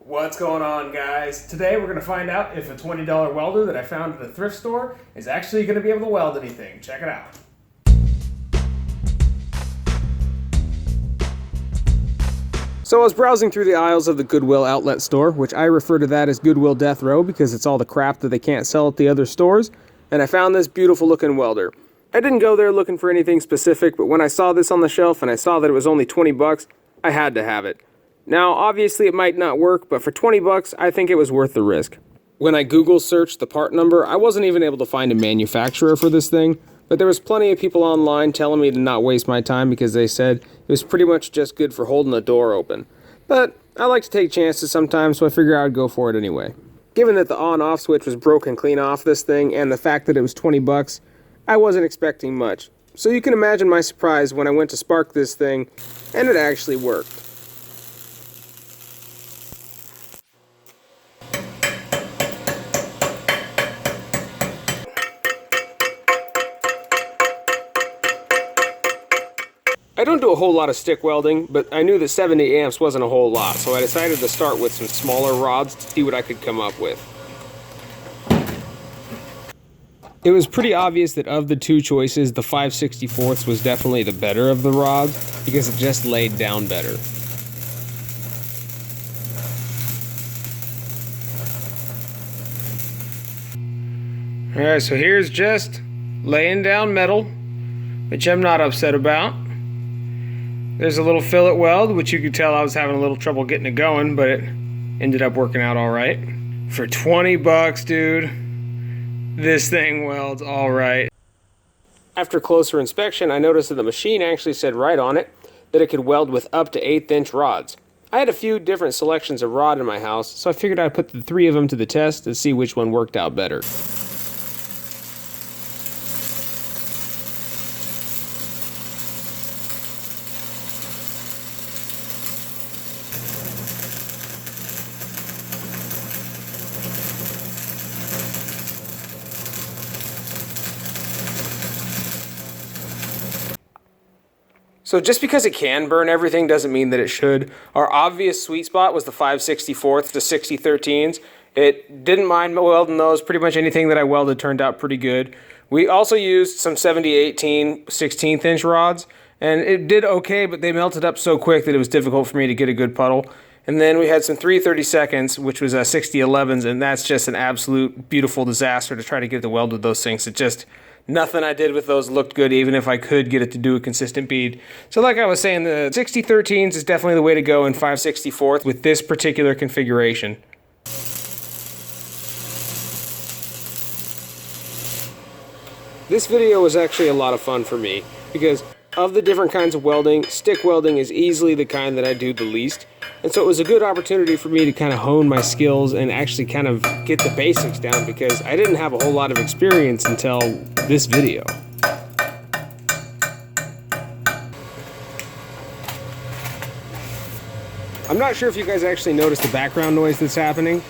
What's going on, guys? Today we're going to find out if a $20 welder that I found at a thrift store is actually going to be able to weld anything. Check it out. So I was browsing through the aisles of the Goodwill outlet store, which I refer to that as Goodwill Death Row because it's all the crap that they can't sell at the other stores, and I found this beautiful looking welder. I didn't go there looking for anything specific, but when I saw this on the shelf and I saw that it was only 20 bucks, I had to have it. Now, obviously it might not work, but for 20 bucks, I think it was worth the risk. When I Google searched the part number, I wasn't even able to find a manufacturer for this thing, but there was plenty of people online telling me to not waste my time because they said it was pretty much just good for holding the door open. But I like to take chances sometimes, so I figured I'd go for it anyway. Given that the on-off switch was broken clean off this thing and the fact that it was 20 bucks, I wasn't expecting much. So you can imagine my surprise when I went to spark this thing and it actually worked. I don't do a whole lot of stick welding, but I knew that 70 amps wasn't a whole lot, so I decided to start with some smaller rods to see what I could come up with. It was pretty obvious that of the two choices, the 5/64 was definitely the better of the rods because it just laid down better. Alright, so here's just laying down metal, which I'm not upset about. There's a little fillet weld, which you could tell I was having a little trouble getting it going, but it ended up working out all right. For 20 bucks, dude, this thing welds all right. After closer inspection, I noticed that the machine actually said right on it that it could weld with up to 1/8" rods. I had a few different selections of rod in my house, so I figured I'd put the 3 of them to the test and see which one worked out better. So just because it can burn everything doesn't mean that it should. Our obvious sweet spot was the 5/64 to 6013s. It didn't mind welding those. Pretty much anything that I welded turned out pretty good. We also used some 7018 16th-inch rods, and it did okay, but they melted up so quick that it was difficult for me to get a good puddle. And then we had some 3/32, which was 6011s, and that's just an absolute beautiful disaster to try to get the weld with those things. It just... nothing I did with those looked good, even if I could get it to do a consistent bead. So like I was saying, the 6013s is definitely the way to go in 5/64 with this particular configuration. This video was actually a lot of fun for me, because of the different kinds of welding, stick welding is easily the kind that I do the least. And so it was a good opportunity for me to kind of hone my skills and actually kind of get the basics down because I didn't have a whole lot of experience until this video. I'm not sure if you guys actually noticed the background noise that's happening,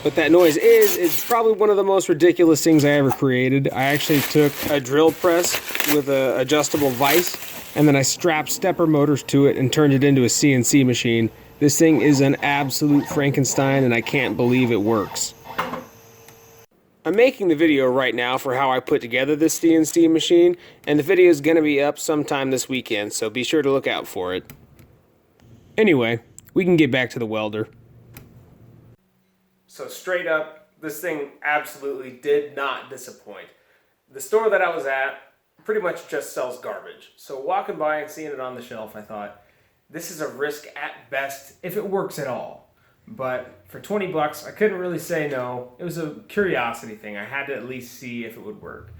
but that noise is probably one of the most ridiculous things I ever created. I actually took a drill press with an adjustable vise, and then I strapped stepper motors to it and turned it into a CNC machine. This thing is an absolute Frankenstein, and I can't believe it works. I'm making the video right now for how I put together this CNC machine, and the video is going to be up sometime this weekend, so be sure to look out for it. Anyway, we can get back to the welder. So straight up, this thing absolutely did not disappoint. The store that I was at pretty much just sells garbage. So walking by and seeing it on the shelf, I thought, this is a risk at best if it works at all. But for 20 bucks, I couldn't really say no. It was a curiosity thing. I had to at least see if it would work.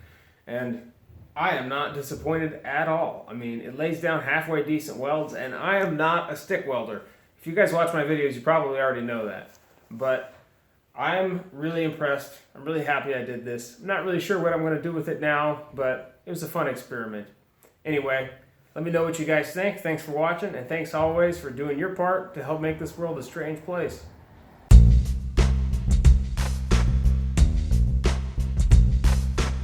And I am not disappointed at all. I mean, it lays down halfway decent welds, and I am not a stick welder. If you guys watch my videos, you probably already know that. But I'm really impressed. I'm really happy I did this. I'm not really sure what I'm going to do with it now, but it was a fun experiment. Anyway, let me know what you guys think. Thanks for watching, and thanks always for doing your part to help make this world a strange place.